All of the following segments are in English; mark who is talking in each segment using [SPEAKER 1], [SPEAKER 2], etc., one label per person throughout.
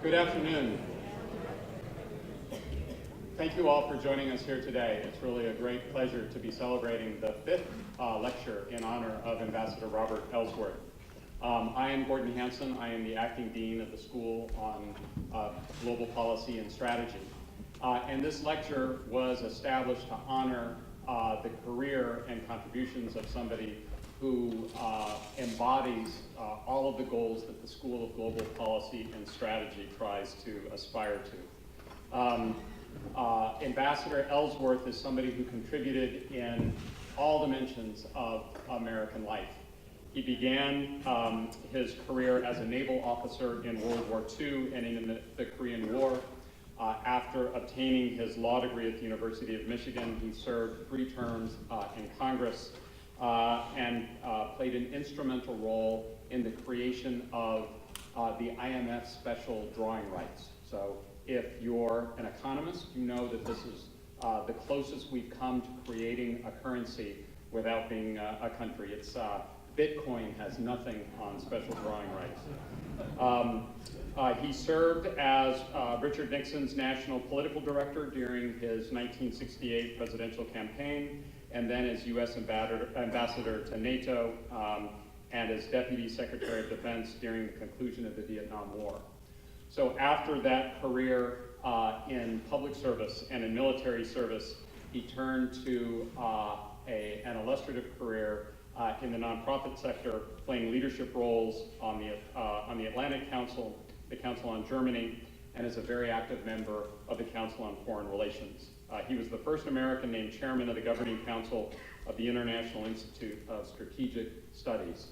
[SPEAKER 1] Good afternoon. Thank you all for joining us here today. It's really a great pleasure to be celebrating the fifth lecture in honor of Ambassador Robert Ellsworth. I am Gordon Hanson. I am the acting dean of the School on Global Policy and Strategy. And this lecture was established to honor the career and contributions of somebody who embodies all of the goals that the School of Global Policy and Strategy tries to aspire to. Ambassador Ellsworth is somebody who contributed in all dimensions of American life. He began his career as a naval officer in World War II and in the Korean War. After obtaining his law degree at the University of Michigan, he served 3 terms in Congress and played an instrumental role in the creation of the IMF special drawing rights. So if you're an economist, you know that this is the closest we've come to creating a currency without being a country. It's Bitcoin has nothing on special drawing rights. He served as Richard Nixon's national political director during his 1968 presidential campaign, and then as U.S. ambassador to NATO and as Deputy Secretary of Defense during the conclusion of the Vietnam War. So after that career in public service and in military service, he turned to an illustrative career in the nonprofit sector, playing leadership roles on the Atlantic Council, the Council on Germany, and is a very active member of the Council on Foreign Relations. He was the first American named chairman of the Governing Council of the International Institute of Strategic Studies.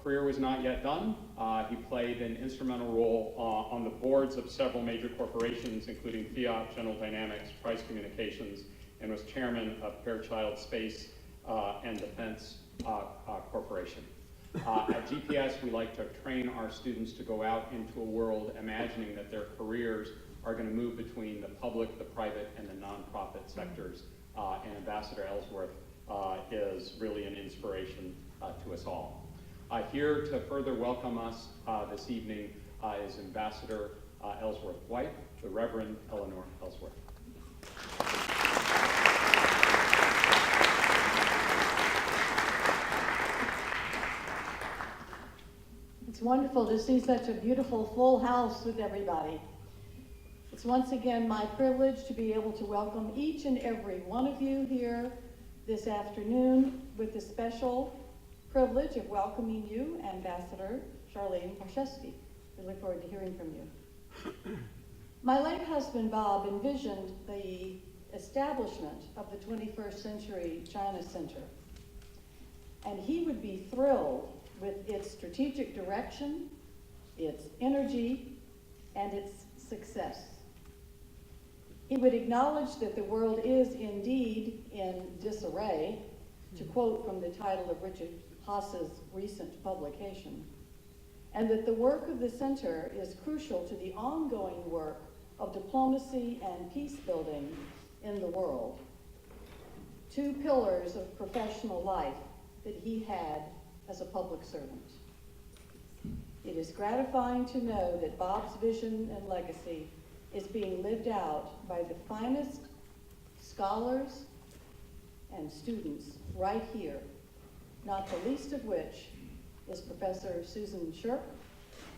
[SPEAKER 1] Career was not yet done. He played an instrumental role on the boards of several major corporations, including Fiat, General Dynamics, Price Communications, and was chairman of Fairchild Space and Defense Corporation. At GPS, we like to train our students to go out into a world imagining that their careers are going to move between the public, the private, and the nonprofit sectors. And Ambassador Ellsworth is really an inspiration to us all. Here to further welcome us this evening is Ambassador Ellsworth's wife, the Reverend Eleanor Ellsworth.
[SPEAKER 2] It's wonderful to see such a beautiful full house with everybody. It's once again my privilege to be able to welcome each and every one of you here this afternoon with the special privilege of welcoming you, Ambassador Charlene Marcheski. We look forward to hearing from you. My late husband, Bob, envisioned the establishment of the 21st Century China Center, and he would be thrilled with its strategic direction, its energy, and its success. He would acknowledge that the world is indeed in disarray, to quote from the title of Richard Haas's recent publication, and that the work of the center is crucial to the ongoing work of diplomacy and peace building in the world. 2 pillars of professional life that he had as a public servant. It is gratifying to know that Bob's vision and legacy is being lived out by the finest scholars and students right here, not the least of which is Professor Susan Shirk,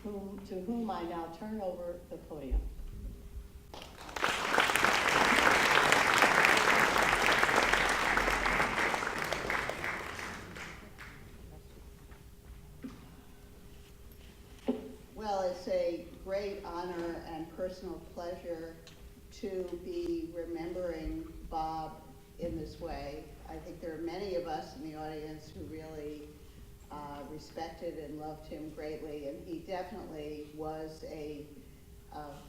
[SPEAKER 2] to whom I now turn over the podium.
[SPEAKER 3] Well, it's a great honor and personal pleasure to be remembering Bob in this way. I think there are many of us in the audience who really respected and loved him greatly, and he definitely was a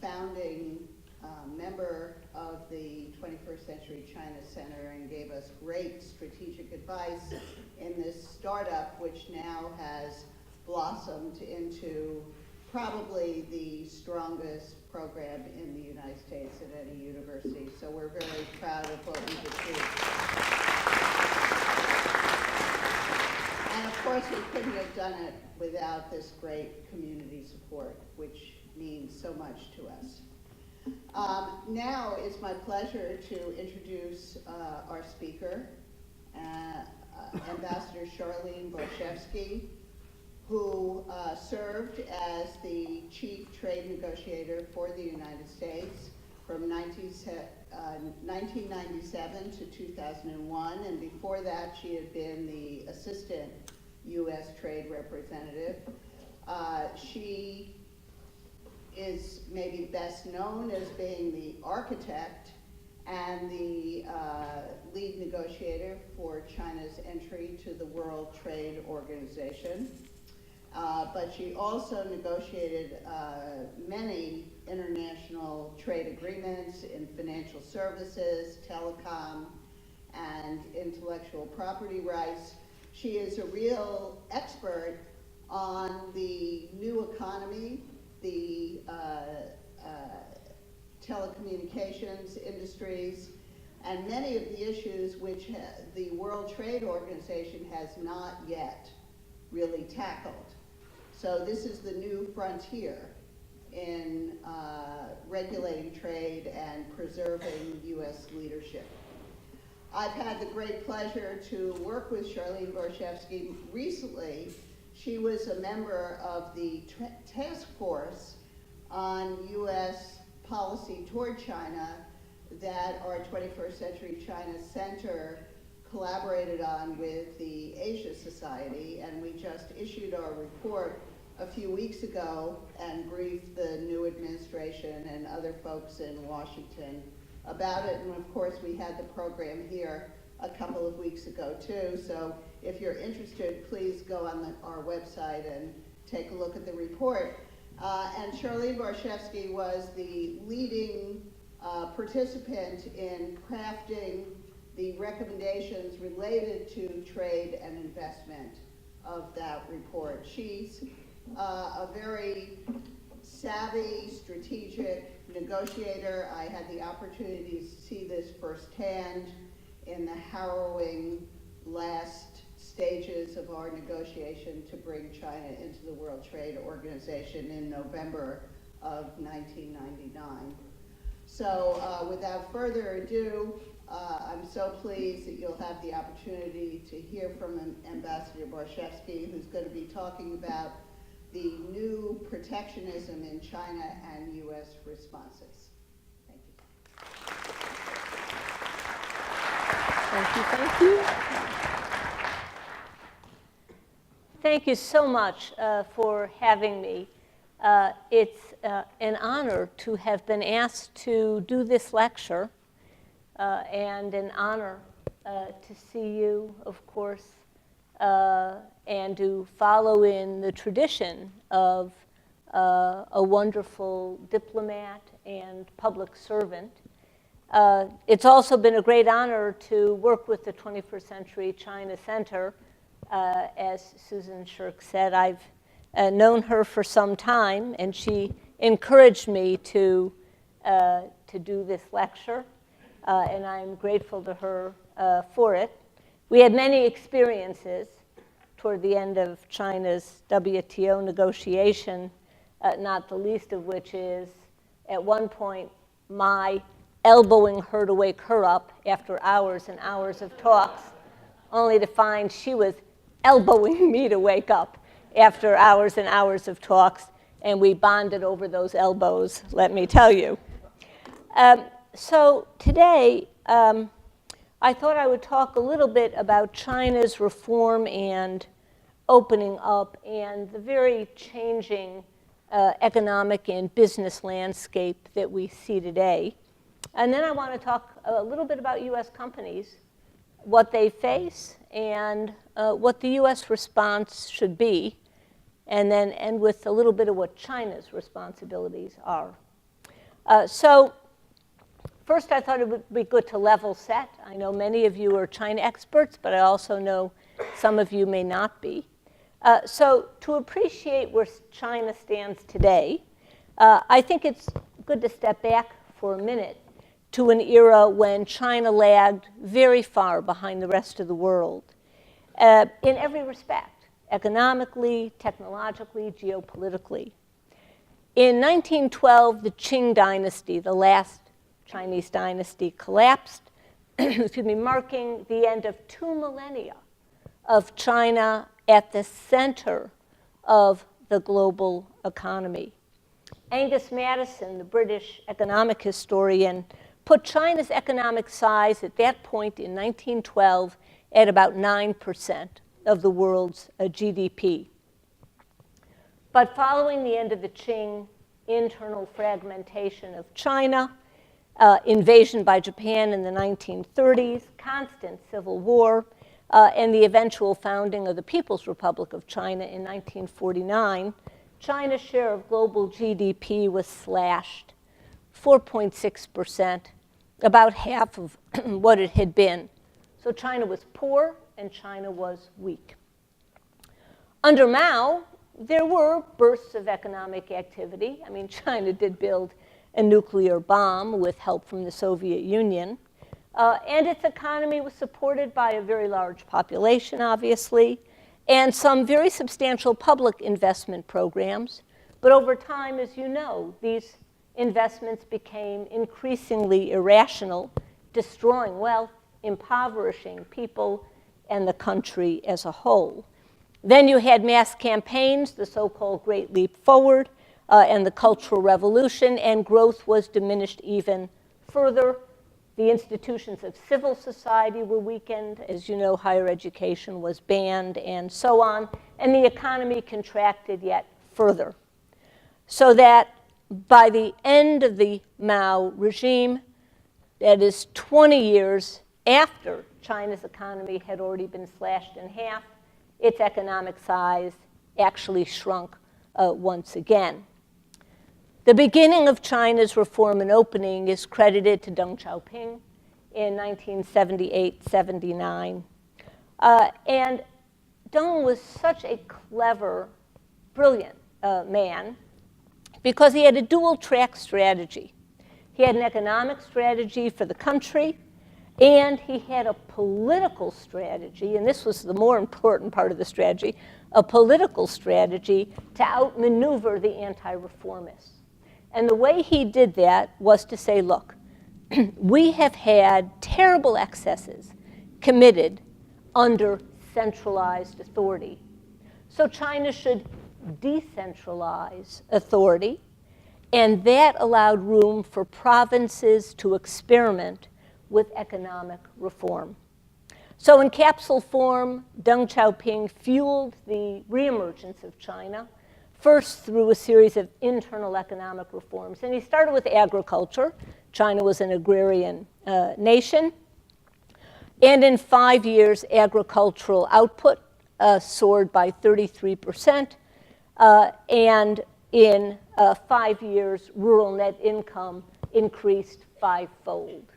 [SPEAKER 3] founding member of the 21st Century China Center and gave us great strategic advice in this startup, which now has blossomed into probably the strongest program in the United States at any university. So we're very proud of what we've achieved. And of course, we couldn't have done it without this great community support, which means so much to us. Now it's my pleasure to introduce our speaker, Ambassador Charlene Barshevsky, who served as the chief trade negotiator for the United States from 1997 to 2001, and before that she had been the assistant U.S. trade representative. She is maybe best known as being the architect and the lead negotiator for China's entry to the World Trade Organization. But she also negotiated many international trade agreements in financial services, telecom, and intellectual property rights. She is a real expert on the new economy, the telecommunications industries, and many of the issues which the World Trade Organization has not yet really tackled. So this is the new frontier in regulating trade and preserving U.S. leadership. I've had the great pleasure to work with Charlene Barshevsky recently. She was a member of the task force on U.S. policy toward China that our 21st Century China Center collaborated on with the Asia Society, and we just issued our report a few weeks ago and briefed the new administration and other folks in Washington about it. And of course, we had the program here a couple of weeks ago too. So if you're interested, please go on our website and take a look at the report. And Charlene Barshevsky was the leading participant in crafting the recommendations related to trade and investment of that report. She's a very savvy, strategic negotiator. I had the opportunity to see this firsthand in the harrowing last stages of our negotiation to bring China into the World Trade Organization in November of 1999. So without further ado, I'm so pleased that you'll have the opportunity to hear from Ambassador Barshevsky, who's going to be talking about the new protectionism in China and U.S. responses. Thank you.
[SPEAKER 4] Thank you. Thank you so much for having me. It's an honor to have been asked to do this lecture, and an honor to see you, of course, and to follow in the tradition of a wonderful diplomat and public servant. It's also been a great honor to work with the 21st Century China Center. As Susan Shirk said, I've known her for some time, and she encouraged me to do this lecture, and I'm grateful to her for it. We had many experiences toward the end of China's WTO negotiation, not the least of which is, at one point, my elbowing her to wake her up after hours and hours of talks, only to find she was elbowing me to wake up after hours and hours of talks, and we bonded over those elbows, let me tell you. So today, I thought I would talk a little bit about China's reform and opening up and the very changing economic and business landscape that we see today. And then I want to talk a little bit about U.S. companies, what they face, and what the U.S. response should be, and then end with a little bit of what China's responsibilities are. So first, I thought it would be good to level set. I know many of you are China experts, but I also know some of you may not be. So to appreciate where China stands today, I think it's good to step back for a minute to an era when China lagged very far behind the rest of the world in every respect, economically, technologically, geopolitically. In 1912, the Qing dynasty, the last Chinese dynasty, collapsed, excuse me, marking the end of 2 millennia of China at the center of the global economy. Angus Madison, the British economic historian, put China's economic size at that point in 1912 at about 9% of the world's GDP. But following the end of the Qing, internal fragmentation of China, invasion by Japan in the 1930s, constant civil war, and the eventual founding of the People's Republic of China in 1949, China's share of global GDP was slashed 4.6%, about half of what it had been. So China was poor and China was weak. Under Mao, there were bursts of economic activity. I mean, China did build a nuclear bomb with help from the Soviet Union. And its economy was supported by a very large population, obviously, and some very substantial public investment programs. But over time, as you know, these investments became increasingly irrational, destroying wealth, impoverishing people and the country as a whole. Then you had mass campaigns, the so-called Great Leap Forward, and the Cultural Revolution, and growth was diminished even further. The institutions of civil society were weakened. As you know, higher education was banned, and so on. And the economy contracted yet further. So that by the end of the Mao regime, that is 20 years after China's economy had already been slashed in half, its economic size actually shrunk once again. The beginning of China's reform and opening is credited to Deng Xiaoping in 1978-79. And Deng was such a clever, brilliant man because he had a dual-track strategy. He had an economic strategy for the country, and he had a political strategy, and this was the more important part of the strategy, a political strategy to outmaneuver the anti-reformists. And the way he did that was to say, look, we have had terrible excesses committed under centralized authority. So China should decentralize authority, and that allowed room for provinces to experiment with economic reform. So in capsule form, Deng Xiaoping fueled the reemergence of China, first through a series of internal economic reforms. And he started with agriculture. China was an agrarian nation. And in 5 years, agricultural output soared by 33%. And in 5 years, rural net income increased 5-fold.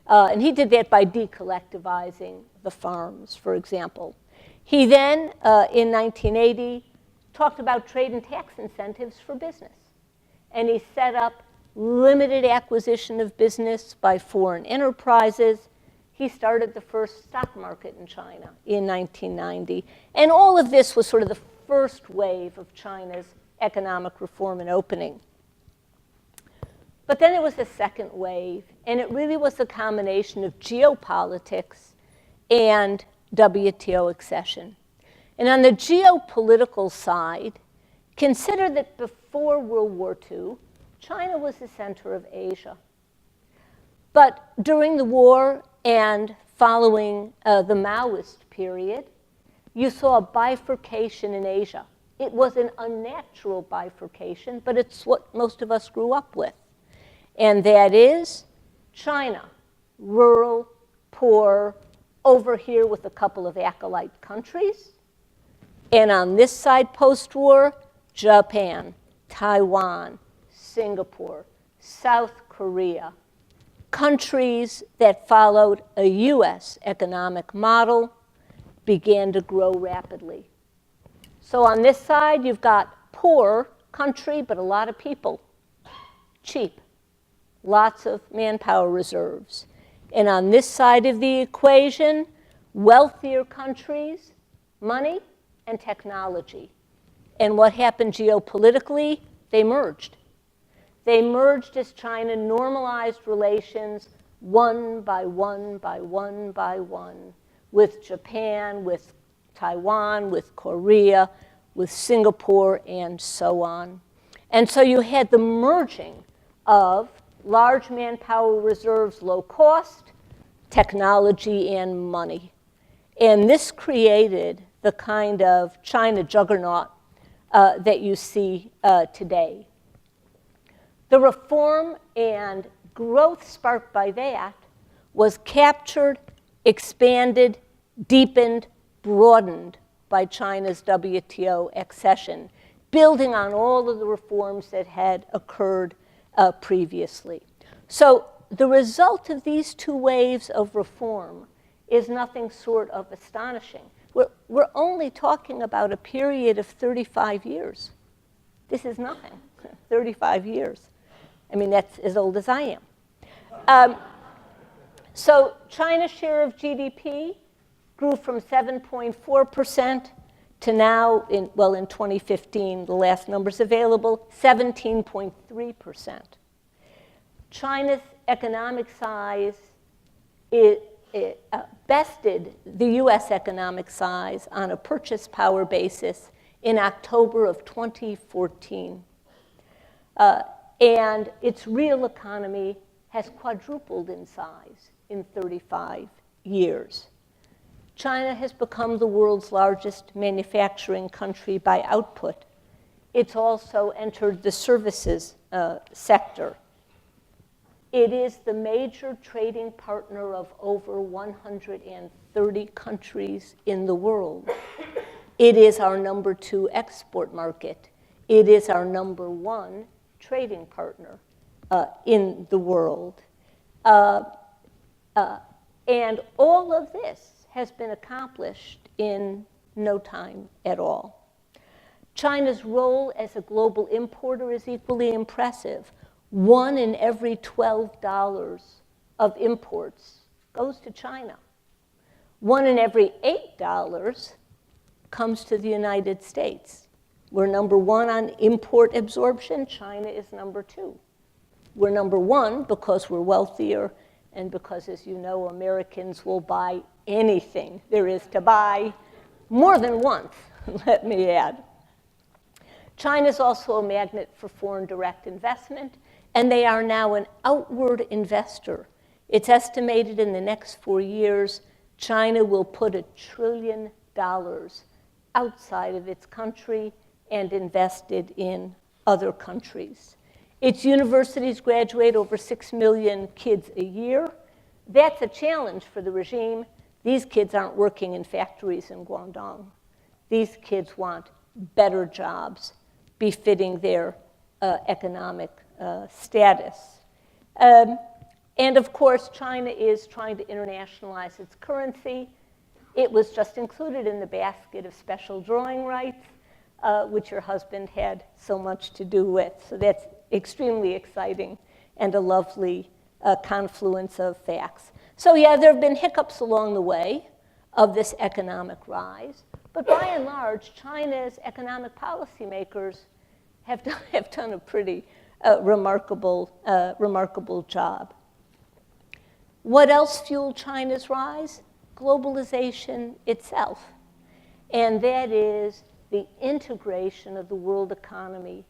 [SPEAKER 4] And he did that by decollectivizing the farms, for example. He then, in 1980, talked about trade and tax incentives for business. And he set up limited acquisition of business by foreign enterprises. He started the first stock market in China in 1990. And all of this was sort of the first wave of China's economic reform and opening. But then there was a second wave, and it really was a combination of geopolitics and WTO accession. And on the geopolitical side, consider that before World War II, China was the center of Asia. But during the war and following the Maoist period, you saw a bifurcation in Asia. It was an unnatural bifurcation, but it's what most of us grew up with. And that is China, rural, poor, over here with a couple of acolyte countries. And on this side, post-war, Japan, Taiwan, Singapore, South Korea, countries that followed a US economic model began to grow rapidly. So on this side, you've got poor country, but a lot of people, cheap, lots of manpower reserves. And on this side of the equation, wealthier countries, money, and technology. And what happened geopolitically? they merged. They merged as China normalized relations one by one by one by one with Japan, with Taiwan, with Korea, with Singapore, and so on. And so you had the merging of large manpower reserves, low cost, technology, and money. And this created the kind of China juggernaut that you see today. The reform and growth sparked by that was captured, expanded, deepened, broadened by China's WTO accession, building on all of the reforms that had occurred previously. So the result of these two waves of reform is nothing short of astonishing. We're only talking about a period of 35 years. This is nothing, 35 years. I mean, that's as old as I am. So China's share of GDP grew from 7.4% to now, in 2015, the last numbers available, 17.3%. China's economic size bested the US economic size on a purchase power basis in October of 2014. And its real economy has quadrupled in size in 35 years. China has become the world's largest manufacturing country by output. It's also entered the services sector. It is the major trading partner of over 130 countries in the world. It is our number 2 export market. It is our number 1 trading partner in the world. And all of this has been accomplished in no time at all. China's role as a global importer is equally impressive. 1 in every $12 of imports goes to China. 1 in every $8 comes to the United States. We're number 1 on import absorption. China is number 2. We're number 1 because we're wealthier and because, as you know, Americans will buy anything there is to buy, more than once, let me add. China is also a magnet for foreign direct investment, and they are now an outward investor. It's estimated in the next 4 years, China will put $1 trillion outside of its country and invest it in other countries. Its universities graduate over 6 million kids a year. That's a challenge for the regime. These kids aren't working in factories in Guangdong. These kids want better jobs befitting their economic status. And of course, China is trying to internationalize its currency. It was just included in the basket of special drawing rights, which your husband had so much to do with. So that's extremely exciting and a lovely confluence of facts. So yeah, there have been hiccups along the way of this economic rise, but by and large, China's economic policymakers have done a pretty remarkable job. What else fueled China's rise? Globalization itself. And that is the integration of the world economy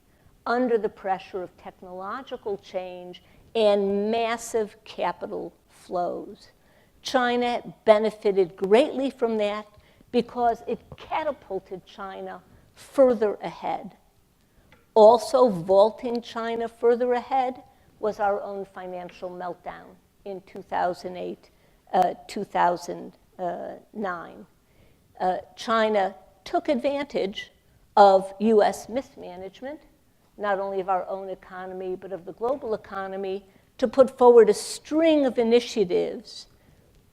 [SPEAKER 4] under the pressure of technological change and massive capital flows. China benefited greatly from that because it catapulted China further ahead. Also vaulting China further ahead was our own financial meltdown in 2008, 2009. China took advantage of US mismanagement, not only of our own economy, but of the global economy, to put forward a string of initiatives.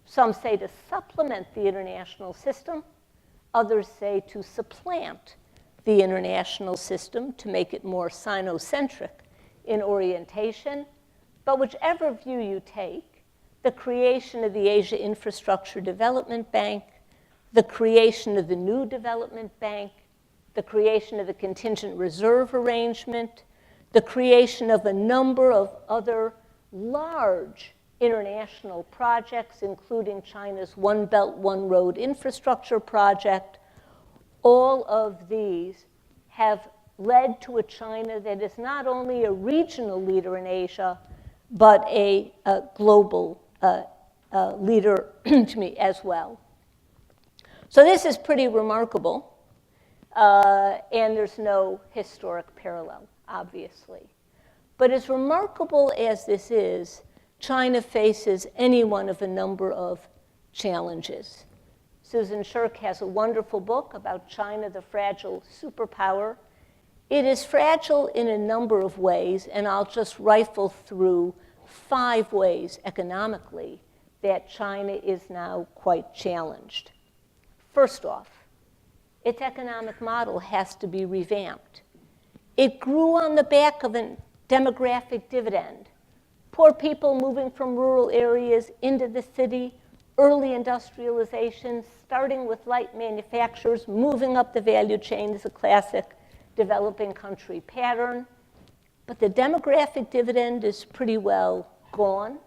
[SPEAKER 4] Some say to supplement the international system. Others say to supplant the international system to make it more Sinocentric in orientation. But whichever view you take, the creation of the Asia Infrastructure Development Bank, the creation of the new development bank, the creation of the contingent reserve arrangement, the creation of a number of other large international projects, including China's One Belt, One Road infrastructure project. All of these have led to a China that is not only a regional leader in Asia, but a global leader to me as well. So this is pretty remarkable, and there's no historic parallel, obviously. But as remarkable as this is, China faces any one of a number of challenges. Susan Shirk has a wonderful book about China, the fragile superpower. It is fragile in a number of ways, and I'll just rifle through 5 ways economically that China is now quite challenged. First off, its economic model has to be revamped. It grew on the back of a demographic dividend. Poor people moving from rural areas into the city, early industrialization, starting with light manufacturers, moving up the value chain is a classic developing country pattern. But the demographic dividend is pretty well gone.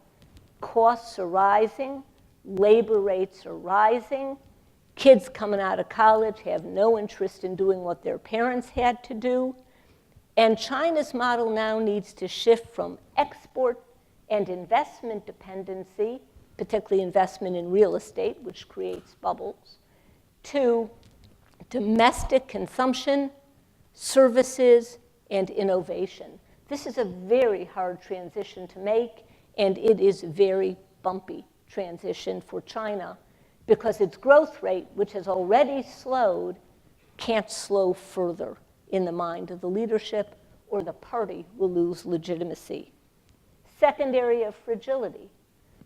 [SPEAKER 4] Costs are rising. Labor rates are rising. Kids coming out of college have no interest in doing what their parents had to do. And China's model now needs to shift from export and investment dependency, particularly investment in real estate, which creates bubbles, to domestic consumption, services, and innovation. This is a very hard transition to make, and it is a very bumpy transition for China because its growth rate, which has already slowed, can't slow further in the mind of the leadership, or the party will lose legitimacy. Second area of fragility.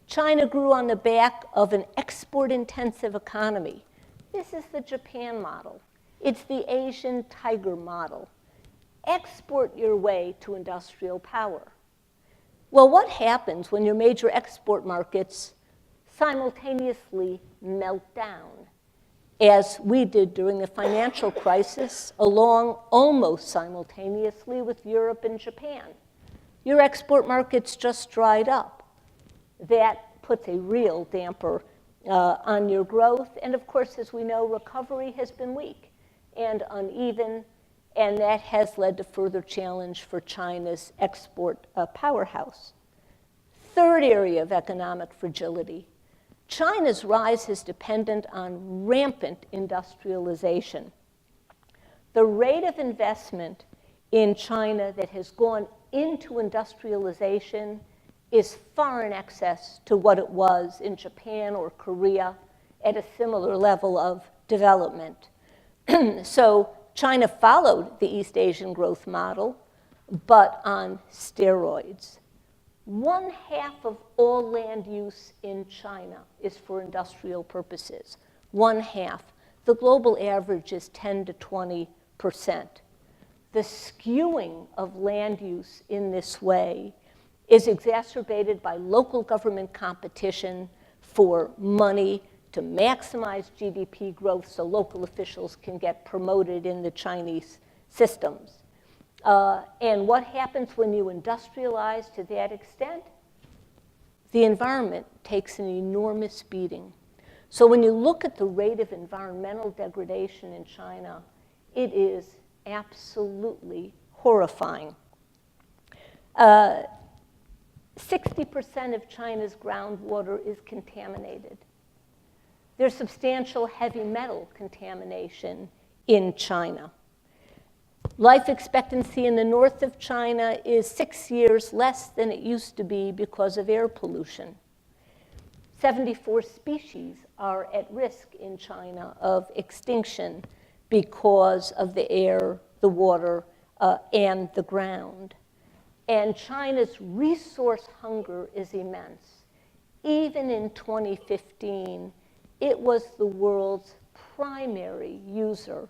[SPEAKER 4] China grew on the back of an export-intensive economy. This is the Japan model. It's the Asian tiger model. Export your way to industrial power. Well, what happens when your major export markets simultaneously melt down, as we did during the financial crisis, along almost simultaneously with Europe and Japan? Your export markets just dried up. That puts a real damper on your growth. And of course, as we know, recovery has been weak and uneven, and that has led to further challenge for China's export powerhouse. Third area of economic fragility. China's rise is dependent on rampant industrialization. The rate of investment in China that has gone into industrialization is far in excess to what it was in Japan or Korea at a similar level of development. So China followed the East Asian growth model, but on steroids. 1/2 of all land use in China is for industrial purposes. 1/2. The global average is 10 to 20%. The skewing of land use in this way is exacerbated by local government competition for money to maximize GDP growth so local officials can get promoted in the Chinese systems. And what happens when you industrialize to that extent? The environment takes an enormous beating. So when you look at the rate of environmental degradation in China, it is absolutely horrifying. 60% of China's groundwater is contaminated. There's substantial heavy metal contamination in China. Life expectancy in the north of China is 6 years less than it used to be because of air pollution. 74 species are at risk in China of extinction because of the air, the water, and the ground. And China's resource hunger is immense. Even in 2015, it was the world's primary user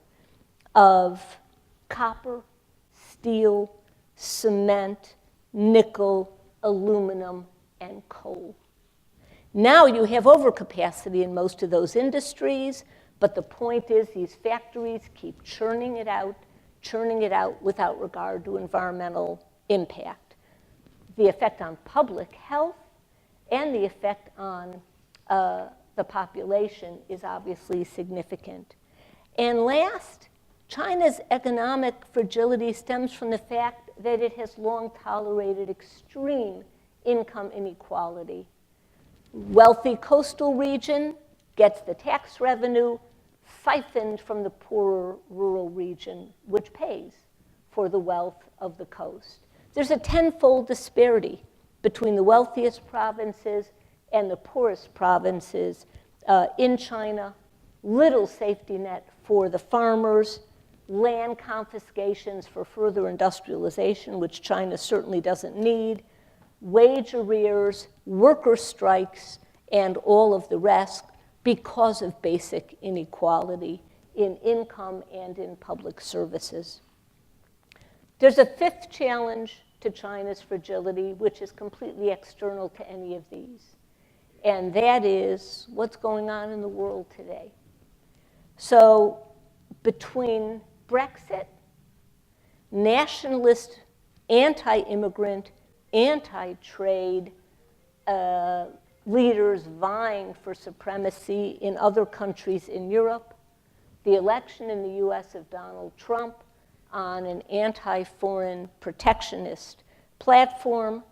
[SPEAKER 4] of copper, steel, cement, nickel, aluminum, and coal. Now you have overcapacity in most of those industries, but the point is these factories keep churning it out without regard to environmental impact. The effect on public health and the effect on the population is obviously significant. And last, China's economic fragility stems from the fact that it has long tolerated extreme income inequality. Wealthy coastal region gets the tax revenue siphoned from the poorer rural region, which pays for the wealth of the coast. There's a tenfold disparity between the wealthiest provinces and the poorest provinces in China. Little safety net for the farmers, land confiscations for further industrialization, which China certainly doesn't need, wage arrears, worker strikes, and all of the rest because of basic inequality in income and in public services. There's a fifth challenge to China's fragility, which is completely external to any of these, and that is what's going on in the world today. So between Brexit, nationalist, anti-immigrant, anti-trade leaders vying for supremacy in other countries in Europe, the election in the US of Donald Trump on an anti-foreign protectionist platform,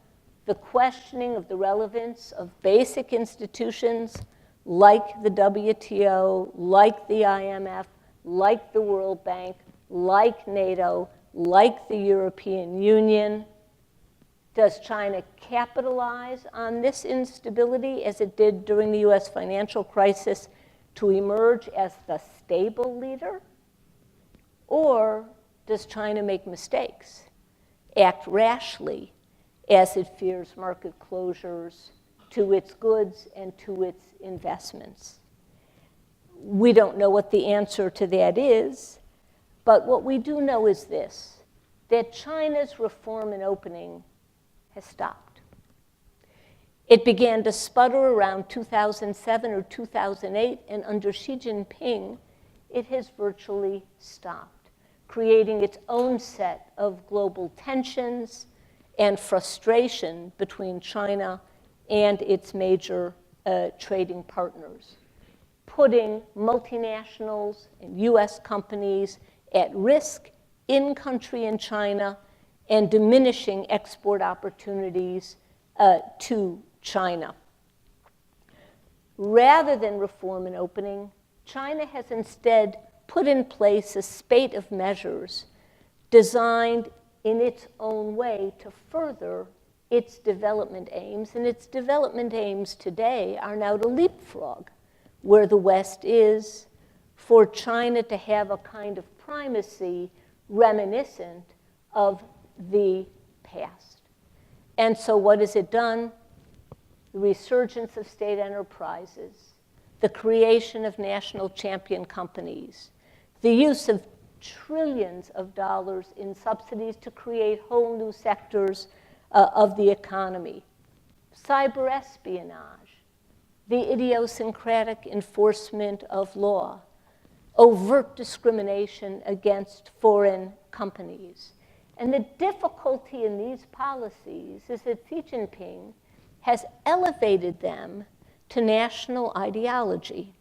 [SPEAKER 4] the questioning of the relevance of basic institutions like the WTO, like the IMF, like the World Bank, like NATO, like the European Union. Does China capitalize on this instability as it did during the US financial crisis to emerge as the stable leader? Or does China make mistakes, act rashly as it fears market closures to its goods and to its investments? We don't know what the answer to that is, but what we do know is this, that China's reform and opening has stopped. It began to sputter around 2007 or 2008, and under Xi Jinping, it has virtually stopped, creating its own set of global tensions and frustration between China and its major trading partners, putting multinationals and US companies at risk in country in China and diminishing export opportunities to China. Rather than reform and opening, China has instead put in place a spate of measures designed in its own way to further its development aims. And its development aims today are now to leapfrog where the West is, for China to have a kind of primacy reminiscent of the past. And so what has it done? The resurgence of state enterprises, the creation of national champion companies, the use of trillions of dollars in subsidies to create whole new sectors of the economy, cyber espionage, the idiosyncratic enforcement of law, overt discrimination against foreign companies. And the difficulty in these policies is that Xi Jinping has elevated them to national ideology.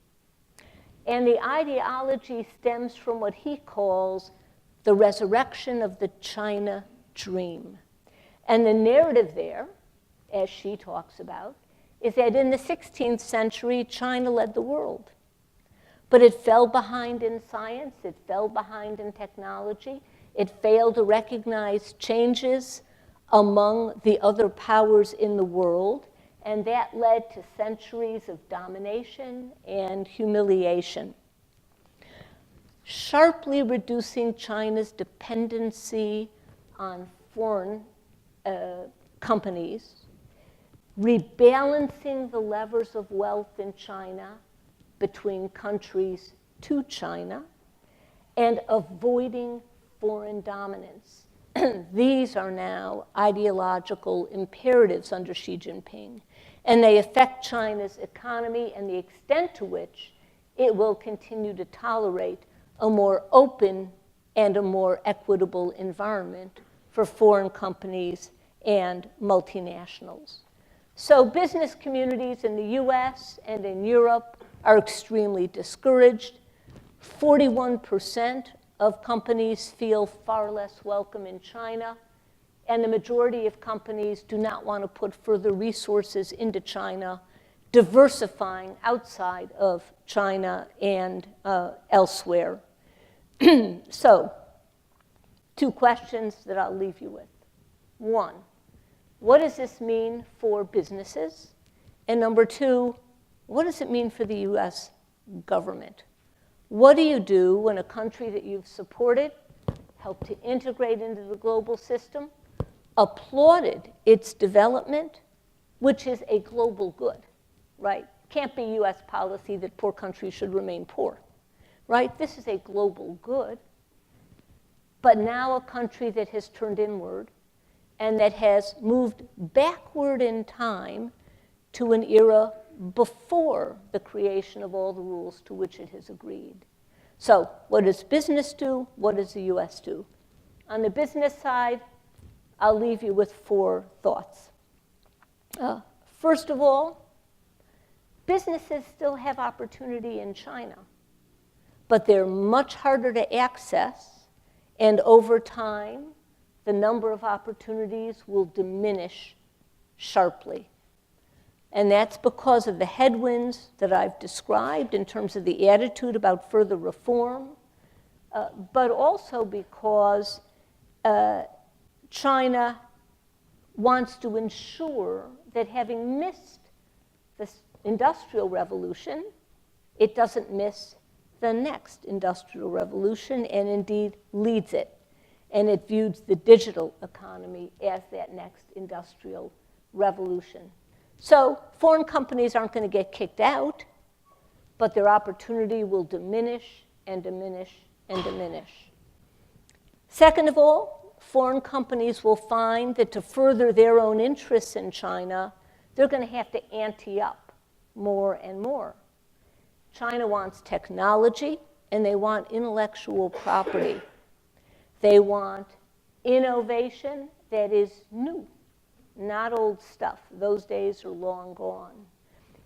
[SPEAKER 4] And the ideology stems from what he calls the resurrection of the China dream. And the narrative there, as Xi talks about, is that in the 16th century, China led the world. But it fell behind in science, it fell behind in technology, it failed to recognize changes among the other powers in the world, and that led to centuries of domination and humiliation. Sharply reducing China's dependency on foreign companies, rebalancing the levers of wealth in China between countries to China, and avoiding foreign dominance. These are now ideological imperatives under Xi Jinping, and they affect China's economy and the extent to which it will continue to tolerate a more open and a more equitable environment for foreign companies and multinationals. So business communities in the US and in Europe are extremely discouraged. 41% of companies feel far less welcome in China, and the majority of companies do not want to put further resources into China, diversifying outside of China and elsewhere. So, two questions that I'll leave you with. One, what does this mean for businesses? And number two, what does it mean for the US government? What do you do when a country that you've supported, helped to integrate into the global system, applauded its development, which is a global good, right? Can't be US policy that poor countries should remain poor, right? This is a global good. But now a country that has turned inward and that has moved backward in time to an era before the creation of all the rules to which it has agreed. So what does business do? What does the US do? On the business side, I'll leave you with 4 thoughts. First of all, businesses still have opportunity in China, but they're much harder to access, and over time, the number of opportunities will diminish sharply. And that's because of the headwinds that I've described in terms of the attitude about further reform, but also because China wants to ensure that having missed the Industrial Revolution, it doesn't miss the next Industrial Revolution, and indeed leads it. And it views the digital economy as that next Industrial Revolution. So foreign companies aren't going to get kicked out, but their opportunity will diminish and diminish and diminish. Second of all, foreign companies will find that to further their own interests in China, they're going to have to ante up more and more. China wants technology, and they want intellectual property. They want innovation that is new, not old stuff. Those days are long gone.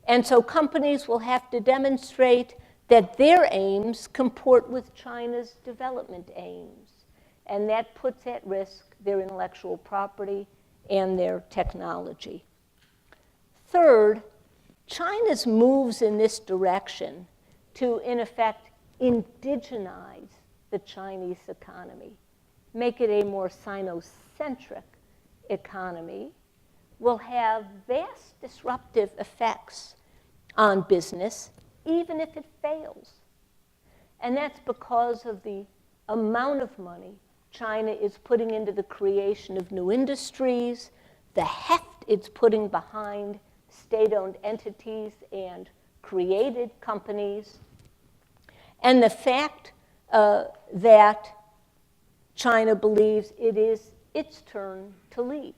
[SPEAKER 4] And so companies will have to demonstrate that their aims comport with China's development aims. And that puts at risk their intellectual property and their technology. Third, China's moves in this direction to, in effect, indigenize the Chinese economy, make it a more Sinocentric economy, will have vast disruptive effects on business, even if it fails. And that's because of the amount of money China is putting into the creation of new industries, the heft it's putting behind state-owned entities and created companies, and the fact that China believes it is its turn to lead.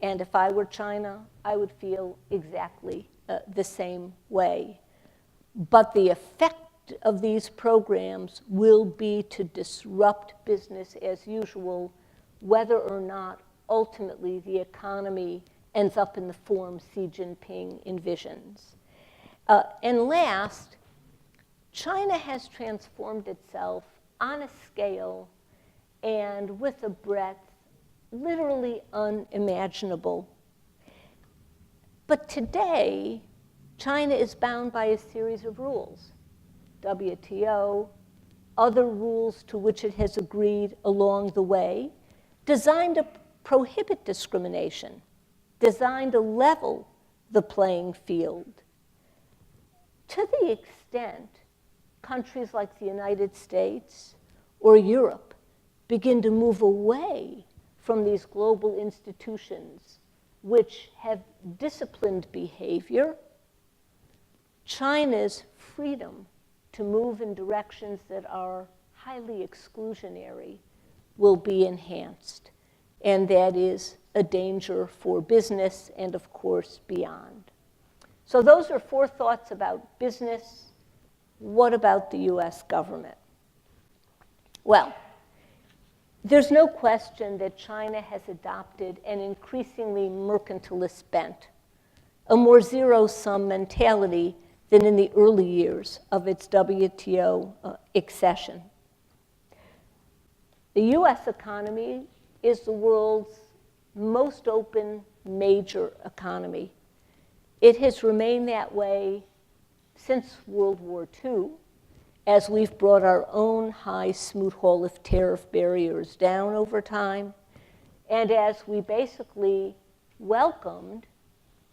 [SPEAKER 4] And if I were China, I would feel exactly the same way. But the effect of these programs will be to disrupt business as usual, whether or not ultimately the economy ends up in the form Xi Jinping envisions. And last, China has transformed itself on a scale and with a breadth literally unimaginable. But today, China is bound by a series of rules. WTO, other rules to which it has agreed along the way, designed to prohibit discrimination, designed to level the playing field. To the extent countries like the United States or Europe begin to move away from these global institutions which have disciplined behavior, China's freedom to move in directions that are highly exclusionary will be enhanced. And that is a danger for business and, of course, beyond. So those are 4 thoughts about business. What about the US government? Well, there's no question that China has adopted an increasingly mercantilist bent, a more zero-sum mentality than in the early years of its WTO accession. The US economy is the world's most open major economy. It has remained that way since World War II, as we've brought our own high smoot hole of tariff barriers down over time, and as we basically welcomed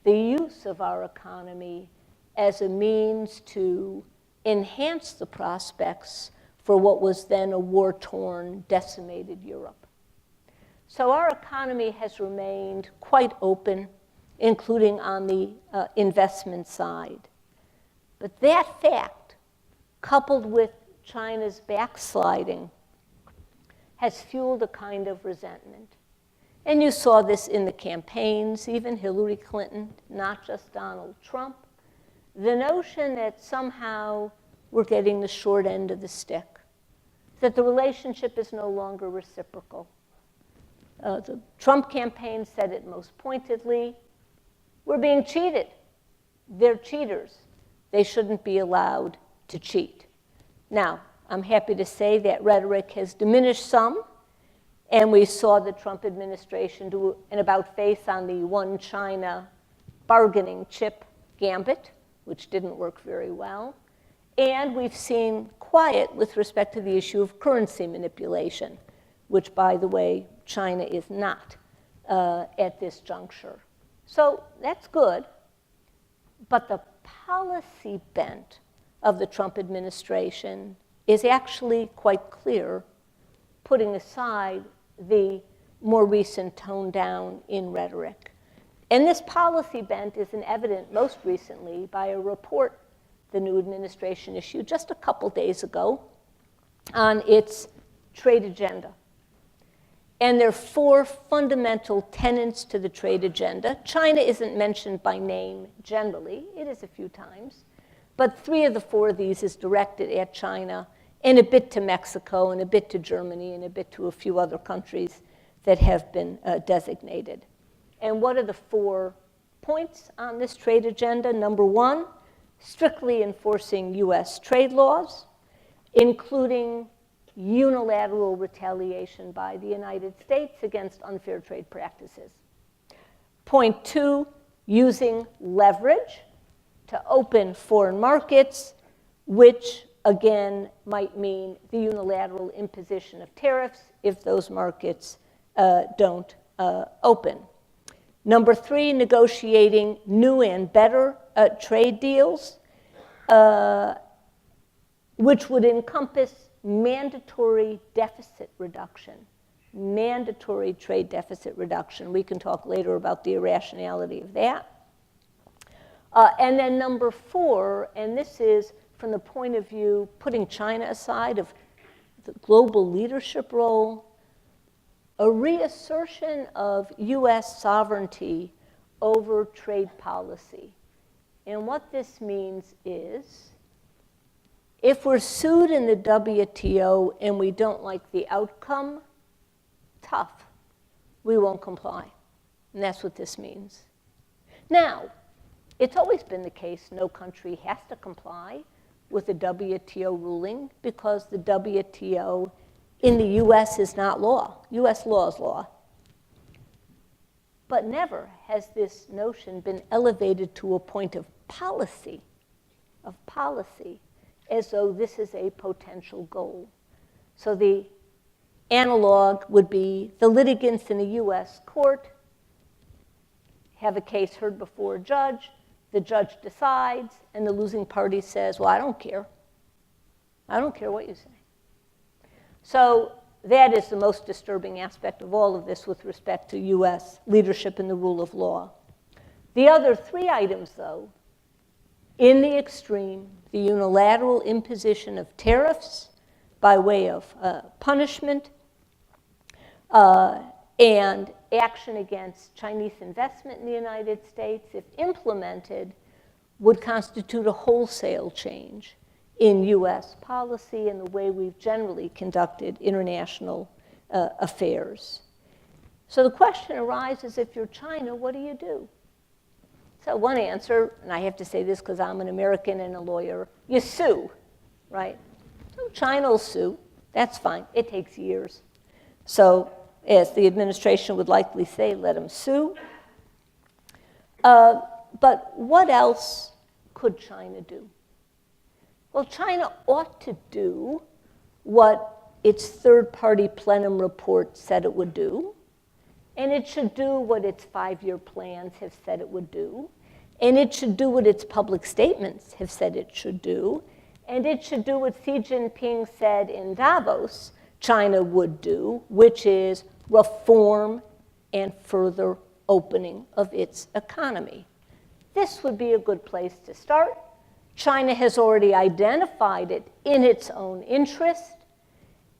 [SPEAKER 4] the use of our economy as a means to enhance the prospects for what was then a war-torn, decimated Europe. So our economy has remained quite open, including on the investment side. But that fact, coupled with China's backsliding, has fueled a kind of resentment. And you saw this in the campaigns, even Hillary Clinton, not just Donald Trump. The notion that somehow we're getting the short end of the stick, that the relationship is no longer reciprocal. The Trump campaign said it most pointedly, we're being cheated. They're cheaters. They shouldn't be allowed to cheat. Now, I'm happy to say that rhetoric has diminished some, and we saw the Trump administration do an about-face on the one China bargaining chip gambit, which didn't work very well. And we've seen quiet with respect to the issue of currency manipulation, which, by the way, China is not at this juncture. So that's good. But the policy bent of the Trump administration is actually quite clear, putting aside the more recent tone down in rhetoric. And this policy bent is evident most recently by a report the new administration issued just a couple days ago on its trade agenda. And there are 4 fundamental tenets to the trade agenda. China isn't mentioned by name generally. It is a few times. But 3 of the 4 of these is directed at China, and a bit to Mexico, and a bit to Germany, and a bit to a few other countries that have been designated. And what are the 4 points on this trade agenda? Number 1, strictly enforcing US trade laws, including unilateral retaliation by the United States against unfair trade practices. Point 2, using leverage to open foreign markets, which again might mean the unilateral imposition of tariffs if those markets don't open. Number 3, negotiating new and better trade deals, which would encompass mandatory deficit reduction, mandatory trade deficit reduction. We can talk later about the irrationality of that. And then number 4, and this is from the point of view, putting China aside, of the global leadership role, a reassertion of US sovereignty over trade policy. And what this means is, if we're sued in the WTO and we don't like the outcome, tough, we won't comply. And that's what this means. Now, it's always been the case no country has to comply with the WTO ruling because the WTO in the US is not law. US law is law. But never has this notion been elevated to a point of policy, as though this is a potential goal. So the analog would be the litigants in a US court have a case heard before a judge, the judge decides, and the losing party says, well, I don't care. I don't care what you say. So that is the most disturbing aspect of all of this with respect to US leadership in the rule of law. The other 3 items, though, in the extreme, the unilateral imposition of tariffs by way of punishment and action against Chinese investment in the United States, if implemented, would constitute a wholesale change in US policy and the way we've generally conducted international affairs. So the question arises, if you're China, what do you do? So one answer, and I have to say this because I'm an American and a lawyer, you sue, right? So China will sue. That's fine. It takes years. So as the administration would likely say, let them sue. But what else could China do? Well, China ought to do what its third-party plenum report said it would do, and it should do what its 5-year plans have said it would do, and it should do what its public statements have said it should do, and it should do what Xi Jinping said in Davos China would do, which is reform and further opening of its economy. This would be a good place to start. China has already identified it in its own interest,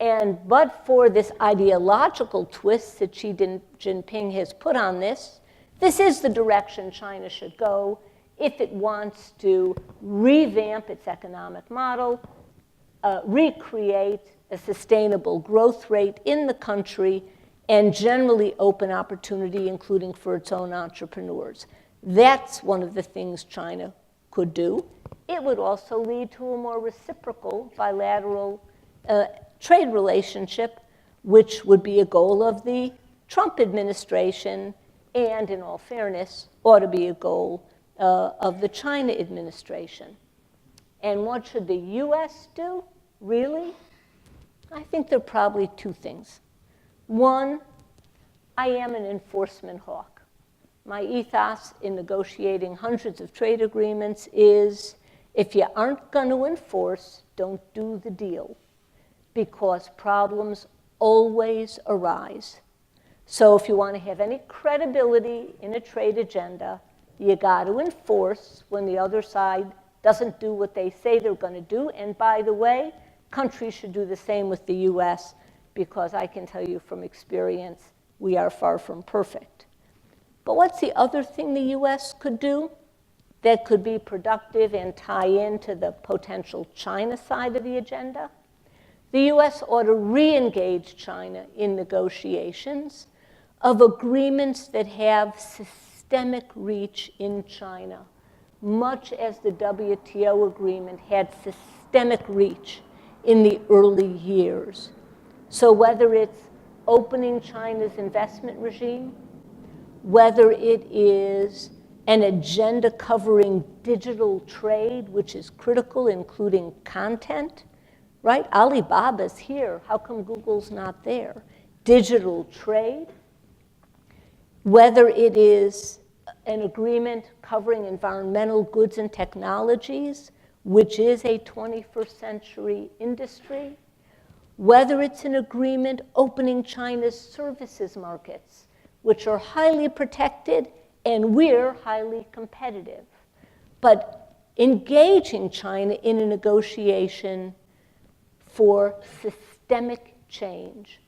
[SPEAKER 4] and but for this ideological twist that Xi Jinping has put on this, this is the direction China should go if it wants to revamp its economic model, recreate a sustainable growth rate in the country, and generally open opportunity, including for its own entrepreneurs. That's one of the things China could do. It would also lead to a more reciprocal bilateral trade relationship, which would be a goal of the Trump administration, and in all fairness, ought to be a goal of the China administration. And what should the US do, really? I think there are probably two things. One, I am an enforcement hawk. My ethos in negotiating hundreds of trade agreements is, if you aren't going to enforce, don't do the deal, because problems always arise. So if you want to have any credibility in a trade agenda, you got to enforce when the other side doesn't do what they say they're going to do. And by the way, countries should do the same with the US, because I can tell you from experience, we are far from perfect. But what's the other thing the US could do that could be productive and tie into the potential China side of the agenda? The US ought to re-engage China in negotiations of agreements that have systemic reach in China, much as the WTO agreement had systemic reach in the early years. So whether it's opening China's investment regime, whether it is an agenda covering digital trade, which is critical, including content, right? Alibaba's here. How come Google's not there? Digital trade. Whether it is an agreement covering environmental goods and technologies, which is a 21st century industry. Whether it's an agreement opening China's services markets, which are highly protected and we're highly competitive. But engaging China in a negotiation for systemic change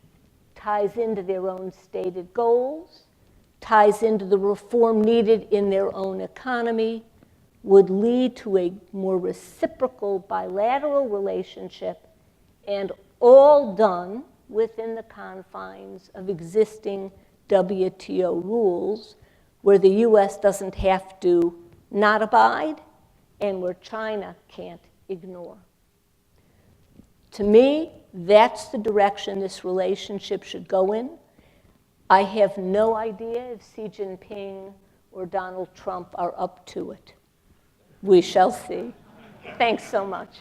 [SPEAKER 4] ties into their own stated goals, ties into the reform needed in their own economy, would lead to a more reciprocal bilateral relationship, and all done within the confines of existing WTO rules, where the US doesn't have to not abide and where China can't ignore. To me, that's the direction this relationship should go in. I have no idea if Xi Jinping or Donald Trump are up to it. We shall see. Thanks so much.